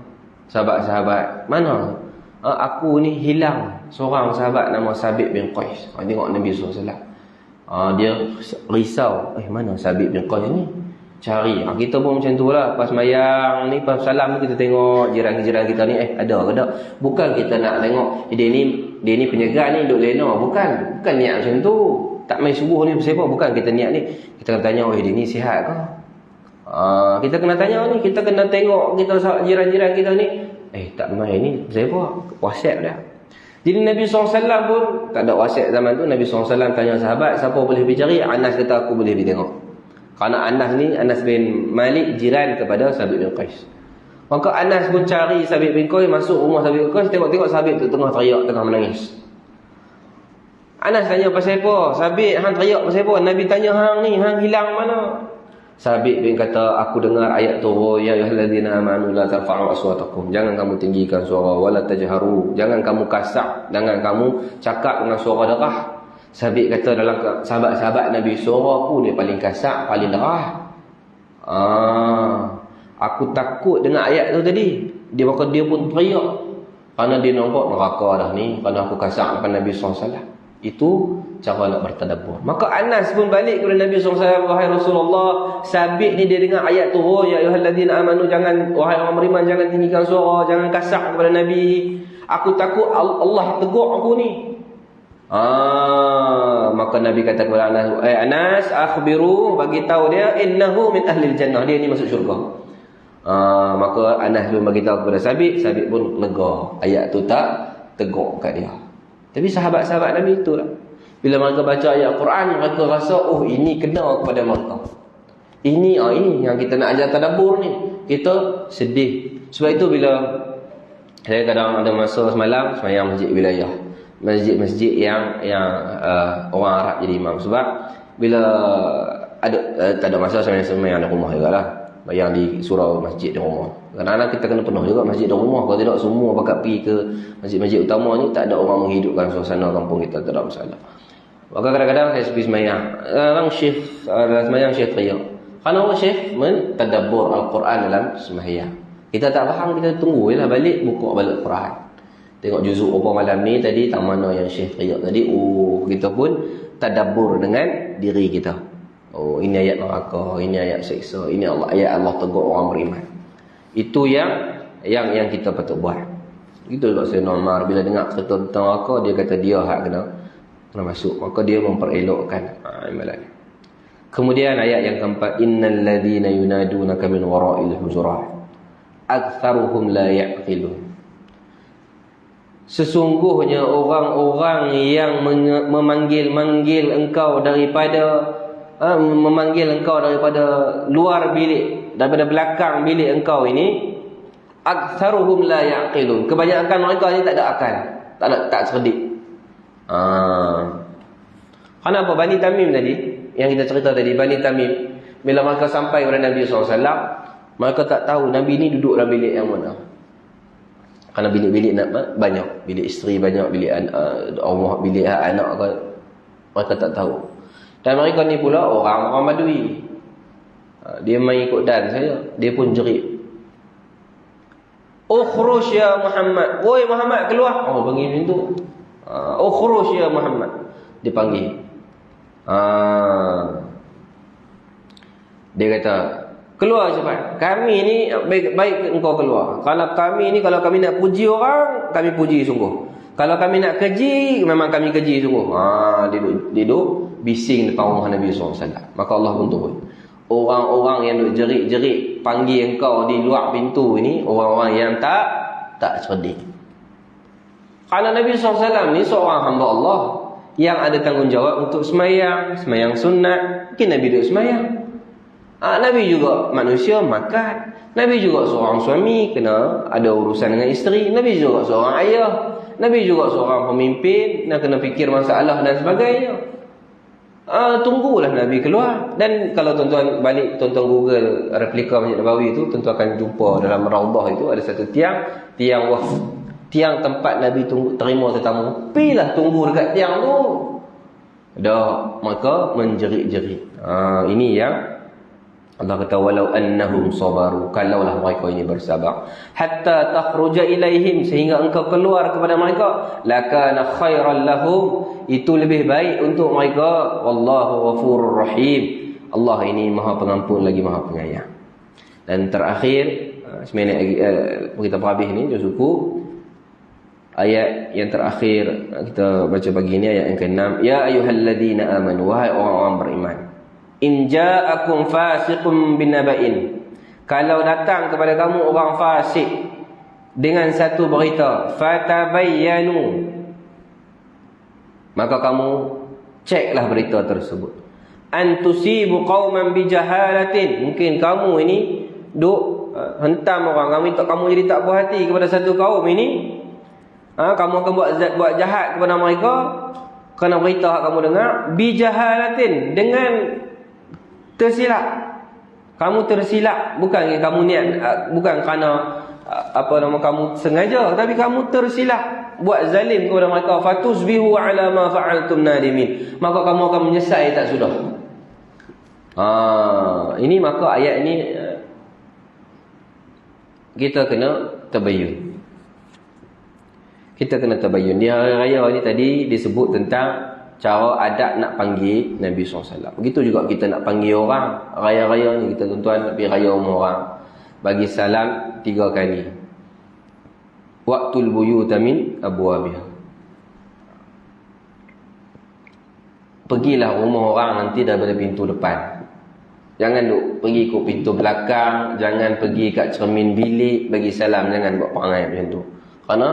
sahabat-sahabat, mana? Aku ni hilang seorang sahabat nama Sabit bin Qais. Tengok Nabi SAW. Dia risau, mana Sabit bin Qais ni? Cari. Kita pun macam tu lah. Pas mayang ni, pas salam kita tengok jiran-jiran kita ni, ada ke tak? Bukan kita nak tengok dia ni penjaga ni duduk lena. Bukan niat macam tu. Tak main subuh ni siapa? Bukan kita niat ni. Kita kena tanya, dia ni sihat ke? Kita kena tanya ni. Kita kena tengok kita jiran-jiran kita ni. Tak main ni siapa? WhatsApp dia. Jadi Nabi SAW pun tak ada WhatsApp zaman tu. Nabi SAW tanya sahabat, siapa boleh pergi cari? Anas kata, aku boleh pergi tengok. Kerana Anas bin Malik jiran kepada Sabit bin Qais. Maka Anas pun cari Sabit bin Qais, masuk rumah Sabit bin Qais, tengok Sabit tu tengah teriak, tengah menangis. Anas tanya pasal apa? Sabit, hang teriak pasal apa? Nabi tanya hang ni, hang hilang mana? Sabit bin kata, aku dengar ayat turun, ya ayyuhallazina amanu la tarfa'u aswatakum. Jangan kamu tinggikan suara, wala tajharu. Jangan kamu kasar, jangan kamu cakap dengan suara derah. Sabit kata, dalam sahabat-sahabat Nabi, suara aku dia paling kasar, paling derah. Aku takut dengan ayat tu tadi. Dia pun teriak. Kerana dia nampak neraka dah ni, kerana aku kasar depan Nabi SAW. Itu cara nak bertadabbur. Maka Anas pun balik kepada Nabi SAW. Wahai Rasulullah, Sabit ni dia dengar ayat tu, ya ayyuhalladzina amanu, jangan, wahai orang beriman, jangan tinggikan suara, jangan kasar kepada Nabi. Aku takut Allah tegur aku ni. Maka Nabi kata kepada Anas, Anas, akhbiru, bagi tahu dia, innahu min ahlil jannah, dia ni masuk syurga. Maka Anas pun bagi tahu kepada Sabit pun lega. Ayat tu tak tegur kat dia. Tapi sahabat-sahabat Nabi itulah, bila mereka baca ayat Quran, mereka rasa, ini kena kepada mereka. Ini yang kita nak ajar tadabbur ni. Kita sedih. Sebab itu bila saya kadang ada masa semalam semayang masjid wilayah, masjid-masjid yang orang Arab jadi imam. Sebab bila ada tak ada masa semayang di rumah jugalah, bayang di surau masjid di rumah. Kadang-kadang kita kena penuh juga masjid di rumah. Kalau tidak, semua bakat pergi ke masjid-masjid utama ni, tak ada orang menghidupkan suasana kampung kita, tak ada masalah. Maka kadang-kadang saya pergi semayang, kadang semayang syekh teriak. Kerana orang syekh mentadabbur Al-Quran dalam semayang. Kita tak faham, kita tunggu je lah balik, buka balik Quran. Tengok juzuk apa malam ni tadi, tak mana yang syekh teriak tadi. Kita pun tadabbur dengan diri kita. Ini ayat neraka, ini ayat seksa, ini ayat Allah tegur orang beriman. Itu yang kita patut buat. Itu juga Sayyidina Umar bila dengar cerita tentang neraka, dia kata dia hak kena masuk. Maka dia memperelokkan amalan. Kemudian ayat yang keempat, innal ladzina yunadunaka min wara'il hujurat. aktsaruhum la ya'qilun. Sesungguhnya orang-orang yang memanggil engkau daripada luar bilik, daripada belakang bilik engkau ini, aktsaruhum la ya'qilun. Kebanyakan mereka ni tak ada akal, tak cerdik. Kenapa Bani Tamim tadi, yang kita cerita tadi, Bani Tamim, bila mereka sampai kepada Nabi SAW, mereka tak tahu Nabi ni duduk dalam bilik yang mana. Kerana bilik-bilik banyak, bilik isteri banyak, bilik rumah, bilik anak, mereka tak tahu. Dan mereka ni pula orang Badui. Dia main ikut dan saja, dia pun jerit. Ukhruj ya Muhammad. Woi Muhammad, keluar. Panggil pintu. Ukhruj ya Muhammad. Dipanggil. Dia kata, keluar cepat. Kami ni baik engkau keluar. Kalau kami nak puji orang, kami puji sungguh. Kalau kami nak keji, memang kami keji sungguh. Dia duduk bising depan rumah Nabi SAW. Maka Allah pun turun. Orang-orang yang duk jerit-jerit panggil engkau di luar pintu ini, orang-orang yang tak cerdik. Kerana Nabi SAW ni seorang hamba Allah yang ada tanggungjawab untuk semayang sunat. Mungkin Nabi duduk semayang. Nabi juga manusia, makan. Nabi juga seorang suami, kena ada urusan dengan isteri. Nabi juga seorang ayah. Nabi juga seorang pemimpin, nak kena fikir masalah dan sebagainya. Tunggulah Nabi keluar. Dan kalau tuan-tuan balik, tuan-tuan Google replika Masjid Nabawi itu, tuan-tuan akan jumpa dalam Raudah itu ada satu tiang waqf, tiang tempat Nabi terima tetamu. Pilah tunggu dekat tiang tu. Dah, maka menjerit-jerit. Ini yang Allah kata, walau annahum sabaru, kalaulah mereka ini bersabar, hatta takhruja ilaihim, sehingga engkau keluar kepada mereka, lakana khairan lahum, itu lebih baik untuk mereka. Wallahu ghafurur rahim, Allah ini Maha Pengampun lagi Maha Penyayang. Dan terakhir, sebenarnya kita habis ni suku ayat yang terakhir kita baca pagi ini, ayat yang ke-6. Ya ayyuhalladzina amanu, wahai orang-orang beriman, in ja'akum fasiqun binaba'in, kalau datang kepada kamu orang fasik dengan satu berita, fatabayyanu, maka kamu ceklah berita tersebut. An tusibu qauman bijahalatin, mungkin kamu ini duk hentam orang, kamu jadi tak puas hati kepada satu kaum ini. Kamu akan buat jahat kepada mereka kerana berita yang kamu dengar. Bijahalatin, dengan tersilap. Kamu tersilap, bukan kamu niat, bukan kerana kamu sengaja, tapi kamu tersilap buat zalim kepada mereka. Fatusbihu ala ma fa'altum nadimin, maka kamu akan menyesal tak sudah. Ini maka ayat ini kita kena tabayyun. Kita kena tabayyun. Di hari raya ni tadi disebut tentang cara adab nak panggil Nabi SAW. Begitu juga kita nak panggil orang. Raya-raya ni kita tuan-tuan nak pergi raya rumah orang, bagi salam 3 kali. Waqtul buyuta min abwabiha. Pergilah rumah orang nanti daripada pintu depan. Jangan duk pergi ke pintu belakang, jangan pergi kat cermin bilik bagi salam, jangan buat perangai macam tu. Kerana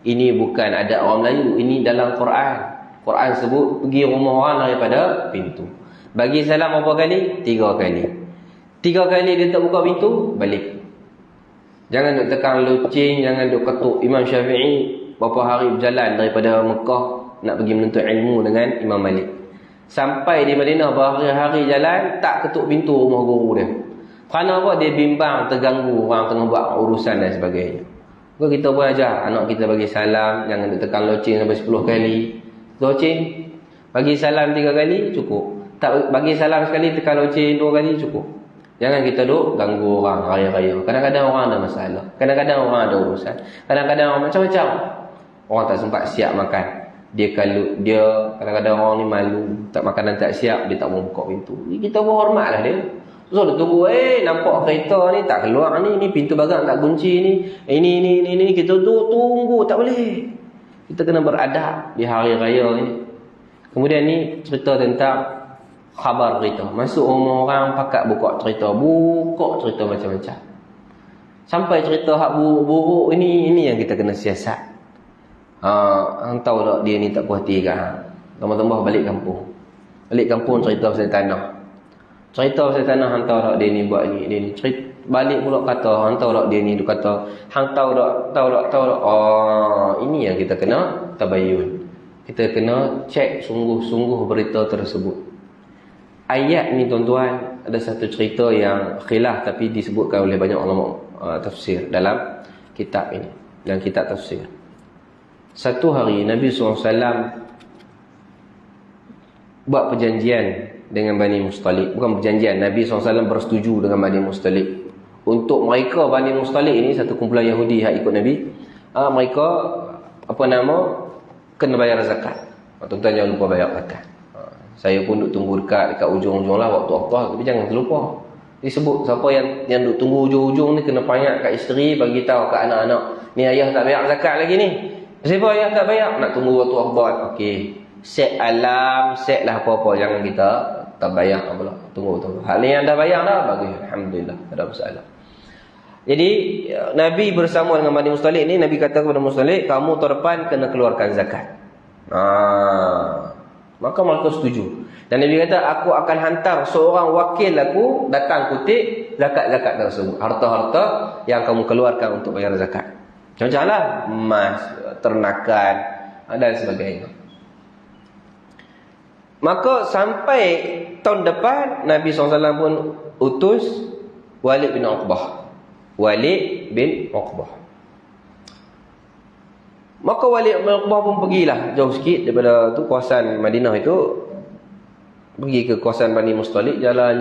ini bukan adab orang Melayu, ini dalam Quran. Quran sebut pergi rumah orang daripada pintu. Bagi salam berapa kali? 3 kali. 3 kali dia tak buka pintu, balik. Jangan duk tekan loceng, jangan duk ketuk. Imam Syafi'i berapa hari berjalan daripada Mekah nak pergi menuntut ilmu dengan Imam Malik. Sampai di Madinah berhari-hari jalan, tak ketuk pintu rumah guru dia. Kerana apa? Dia bimbang, terganggu orang tengah buat urusan dan sebagainya. Maka kita pun ajar anak kita bagi salam, jangan duk tekan loceng sampai 10 kali. Loceng, bagi salam 3 kali cukup. Tak bagi salam sekali, tekan loceng 2 kali cukup. Jangan kita duk ganggu orang raya-raya. Kadang-kadang orang ada masalah, kadang-kadang orang ada urusan, kadang-kadang orang macam-macam. Orang tak sempat siap makan. Dia kadang-kadang orang ni malu, tak makanan tak siap, dia tak mau buka pintu. Kita pun hormatlah dia. So dia tunggu, nampak kereta ni tak keluar ni pintu bagang tak kunci ni. Ini kita tunggu, tak boleh. Kita kena beradab di hari raya ni. Kemudian ni cerita tentang khabar berita. Masuk rumah orang, pakat buka cerita macam-macam. Sampai cerita hak buruk-buruk ini yang kita kena siasat. Hang tahu tak dia ni tak puas hati kan? Tambah-tambah balik kampung. Balik kampung cerita pasal tanah. Cerita pasal tanah, hang tahu tak dia ni buat ni, dia ni. Balik pula kata, hang tahu tak dia ni, dia kata, hang tahu tak. Ini yang kita kena tabayun. Kita kena cek sungguh-sungguh berita tersebut. Ayat ni tuan-tuan, ada satu cerita yang khilaf tapi disebutkan oleh banyak ulama tafsir dalam kitab ini, dalam kitab tafsir. Satu hari Nabi SAW buat perjanjian dengan Bani Mustalik. Bukan perjanjian, Nabi SAW bersetuju dengan Bani Mustalik. Untuk mereka, Bani Mustalik ini satu kumpulan Yahudi yang ikut Nabi, mereka kena bayar zakat. Tuan-tuan jangan lupa bayar zakat. Saya pun duk tunggu dekat ujung-ujung lah waktu Allah, tapi jangan terlupa. Disebut siapa yang duk tunggu ujung-ujung ni kena panyak kat isteri, bagi tahu kat anak-anak, ni ayah tak bayar zakat lagi ni. Siapa ayah tak bayar? Nak tunggu waktu Allah. Okey. Set alam, set lah apa-apa, jangan kita tak bayar pula. Tunggu. Hal ni yang dah bayar dah, bagus. Alhamdulillah, tak ada masalah. Jadi Nabi bersama dengan Bani Mustalik ni, Nabi kata kepada Mustalik, kamu tahun depan kena keluarkan zakat. Maka mereka setuju. Dan Nabi kata, aku akan hantar seorang wakil aku datang kutip zakat-zakat tersebut, harta-harta yang kamu keluarkan untuk bayar zakat. Macam-macam lah, emas, ternakan dan sebagainya. Maka sampai tahun depan Nabi SAW pun utus Walid bin Uqbah. Maka Walid bin Uqbah pun pergilah jauh sikit daripada tu kawasan Madinah itu, pergi ke kawasan Bani Mustalik, jalan.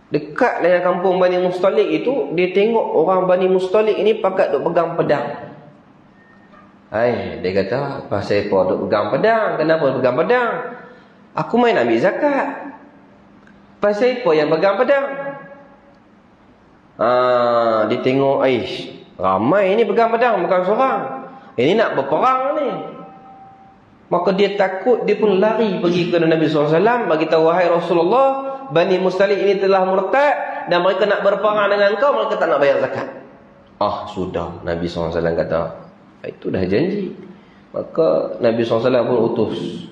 Dekat dengan kampung Bani Mustalik itu, dia tengok orang Bani Mustalik ini pakat duk pegang pedang. Dia kata, pasal apa duk pegang pedang? Kenapa pegang pedang? Aku main ambil zakat. Pasal apa yang pegang pedang? Dia tengok, ramai ni pegang pedang, bukan seorang. Ini nak berperang ni. Maka dia takut, dia pun lari pergi ke Nabi SAW, bagi tahu, wahai Rasulullah, Bani Mustalik ini telah murtad dan mereka nak berperang dengan kau, mereka tak nak bayar zakat. Sudah, Nabi SAW kata, itu dah janji. Maka Nabi SAW pun utus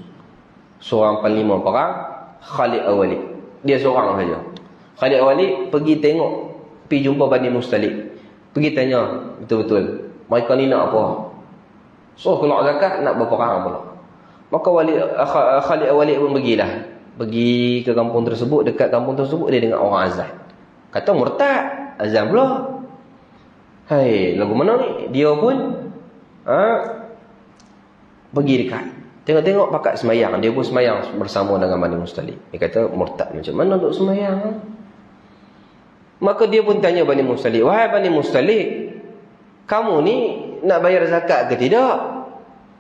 seorang panglima perang, Khalid Al-Walid. Dia seorang saja. Khalid Al-Walid pergi tengok, pergi jumpa Bani Mustalik, pergi tanya betul-betul mereka ni nak apa. So keluar zakat, nak berperang pula. Maka Khalid Al-Walid pun pergi ke kampung tersebut. Dekat kampung tersebut dia dengar orang azan. Kata murtad, azan pula. Lagu mana ni? Dia pun pergi dekat, tengok-tengok pakat semayang. Dia pun semayang bersama dengan Bani Mustalik. Dia kata murtad macam mana untuk semayang? Maka dia pun tanya Bani Mustalik, wahai Bani Mustalik, kamu ni nak bayar zakat ke tidak?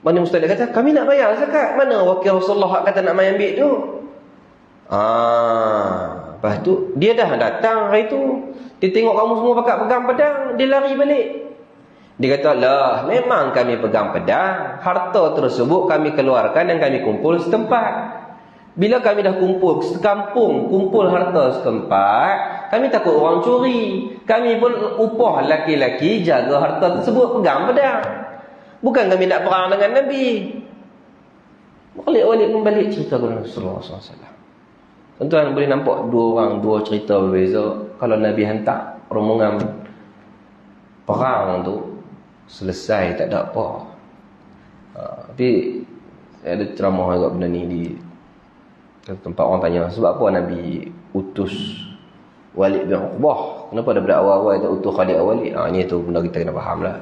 Bani Mustalik kata, kami nak bayar zakat. Mana wakil Rasulullah kata nak main ambil tu? Lepas tu dia dah datang hari tu, dia tengok kamu semua pakat pegang pedang, dia lari balik. Dia kata, lah memang kami pegang pedang, harta tersebut kami keluarkan dan kami kumpul setempat. Bila kami dah kumpul sekampung, kumpul harta setempat, kami takut orang curi. Kami pun upah laki-laki jaga harta tersebut, pegang pedang. Bukan kami nak perang dengan Nabi. Balik membalik cerita kepada Rasulullah SAW. Tuan-tuan boleh nampak dua cerita berbeza. Kalau Nabi hantar rombongan perang tu, selesai, tak ada apa. Tapi ada ceramah agak benda ni di tempat orang tanya, sebab apa Nabi utus Walid bin Uqbah? Kenapa daripada awal-awal dia utus Khalid Al-Walid? Ini tu benda kita kena faham lah.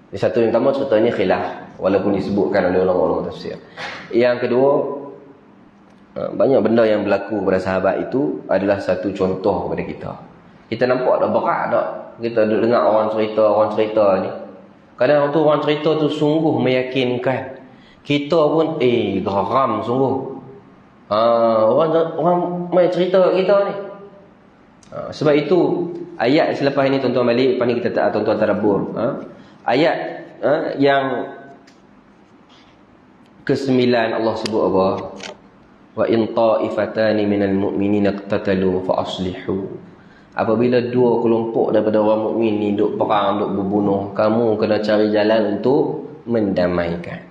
Satu yang pertama, ceritanya khilaf, walaupun disebutkan oleh ulama-ulama tafsir. Yang kedua, banyak benda yang berlaku pada sahabat itu adalah satu contoh kepada kita. Kita nampak tak berat tak? Kita dengar orang cerita ni. Kadang tu orang cerita tu sungguh meyakinkan. Kita pun geram sungguh. Orang main cerita kita ni. Sebab itu ayat selepas ini tuan-tuan balik, lepas ni kita tuan-tuan tadabbur. Ayat yang ke-9 Allah sebut apa? Wa in ta'ifatani minal mu'minina iqtatalu fa aslihu. Apabila dua kelompok daripada orang mukmin ni duk perang, duk berbunuh, kamu kena cari jalan untuk mendamaikan.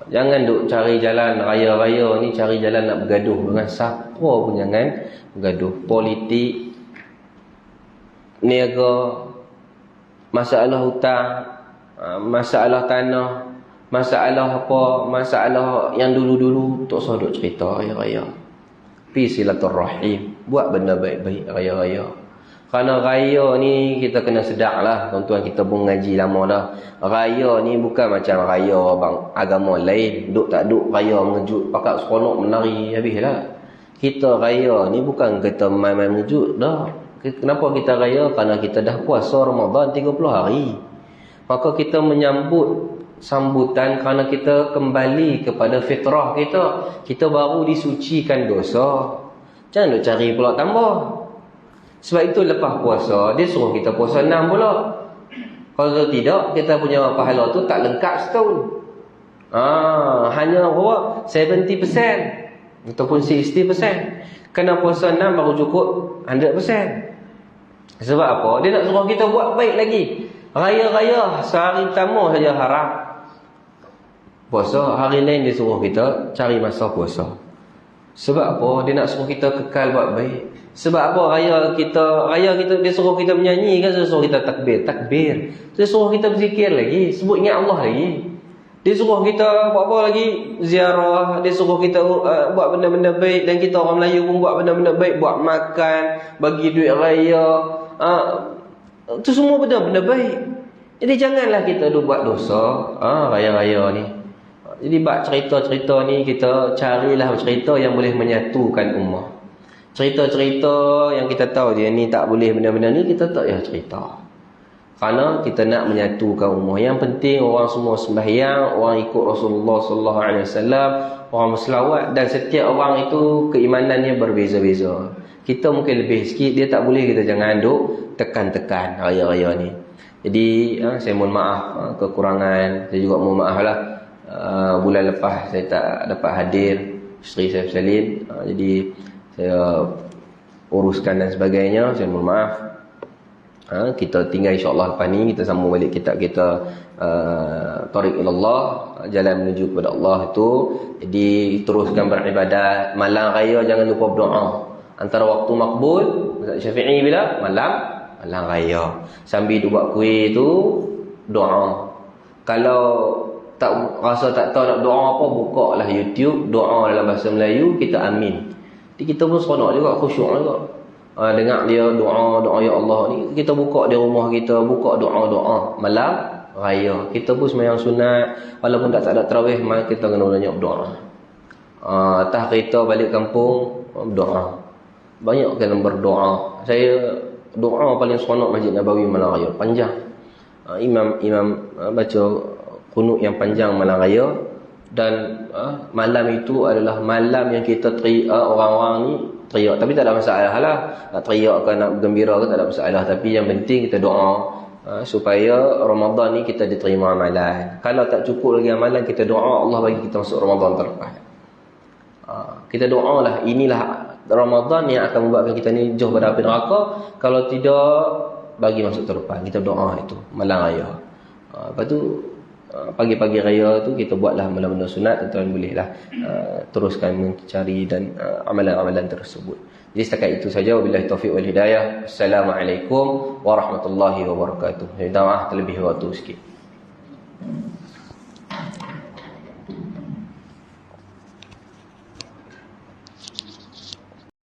Jangan duk cari jalan raya-raya ni, cari jalan nak bergaduh dengan siapa pun jangan bergaduh. Politik, niaga, masalah hutang, masalah tanah, masalah apa, masalah yang dulu-dulu tak usah duk cerita raya-raya. Pi silaturrahim, buat benda baik-baik raya-raya. Kerana raya ni kita kena sedar lah, tuan-tuan, kita pun ngaji lama dah. Raya ni bukan macam raya agama lain, duk tak duk raya mengejut, pakat seronok menari habislah. Kita raya ni bukan kita main-main mengejut dah. Kenapa kita raya? Kerana kita dah puasa Ramadan 30 hari. Maka kita menyambut sambutan kerana kita kembali kepada fitrah kita. Kita baru disucikan dosa. Jangan duk cari pula tambah. Sebab itu lepas puasa dia suruh kita puasa 6 pula. Kalau tidak, kita punya pahala tu tak lengkap setahun. Hanya berapa? 70% ataupun 60%. Kena puasa 6 baru cukup 100%. Sebab apa? Dia nak suruh kita buat baik lagi. Raya-raya sehari pertama saja haram puasa, hari lain dia suruh kita cari masa puasa. Sebab apa? Dia nak suruh kita kekal buat baik. Sebab apa? Raya kita dia suruh kita menyanyi kan, dia suruh kita takbir. Dia suruh kita berzikir lagi, sebut ingat Allah lagi. Dia suruh kita buat apa lagi? Ziarah. Dia suruh kita buat benda-benda baik. Dan kita orang Melayu pun buat benda-benda baik, buat makan, bagi duit raya. Itu semua benda-benda baik. Jadi janganlah kita buat dosa raya-raya ni. Jadi bab cerita-cerita ni, kita carilah cerita yang boleh menyatukan ummah. Cerita-cerita yang kita tahu dia ni tak boleh, benda-benda ni kita tak payah cerita. Kerana kita nak menyatukan ummah. Yang penting orang semua sembahyang, orang ikut Rasulullah sallallahu alaihi wasallam, orang berselawat, dan setiap orang itu keimanannya berbeza-beza. Kita mungkin lebih sikit, dia tak boleh, kita jangan duk tekan-tekan raya-raya ni. Jadi saya mohon maaf kekurangan. Saya juga mohon maaf lah, bulan lepas saya tak dapat hadir, isteri saya bersalin. Jadi saya uruskan dan sebagainya, saya mohon maaf. Kita tinggal insya-Allah lepas ni kita sambung balik kitab kita Tariq ilallah, jalan menuju kepada Allah itu. Jadi teruskan beribadat. Malam raya jangan lupa berdoa. Antara waktu makbul mazhab Syafi'i bila malam raya. Sambil buat kuih tu doa. Kalau tak rasa tak tahu nak doa apa, buka lah YouTube, doa dalam bahasa Melayu, kita amin. Jadi kita pun seronok juga, khusyuk juga. Dengar dia doa ya Allah ni, kita buka di rumah kita, buka doa malam raya. Kita pun sembahyang sunat, walaupun tak ada tarawih, mari kita kena banyak berdoa. Atas kereta balik kampung berdoa. Banyak kena berdoa. Saya doa paling seronok Masjid Nabawi malam raya, panjang. Imam baca qunut yang panjang malam raya. Dan malam itu adalah malam yang kita orang-orang ni teriak. Tapi tak ada masalah lah, nak teriak ke nak bergembira ke tak ada masalah. Tapi yang penting kita doa supaya Ramadan ni kita diterima amalan. Kalau tak cukup lagi amalan, kita doa Allah bagi kita masuk Ramadan terlepas. Kita doa lah, inilah Ramadan yang akan membuatkan kita ni jauh pada api neraka. Kalau tidak, bagi masuk terlepas. Kita doa itu malam raya. Lepas tu pagi-pagi raya tu kita buatlah benda-benda sunat. Tuan-tuan bolehlah teruskan mencari dan amalan-amalan tersebut. Jadi setakat itu saja. Wabillahi taufiq wal hidayah. Assalamualaikum warahmatullahi wabarakatuh. Saya minta maaf terlebih waktu sikit.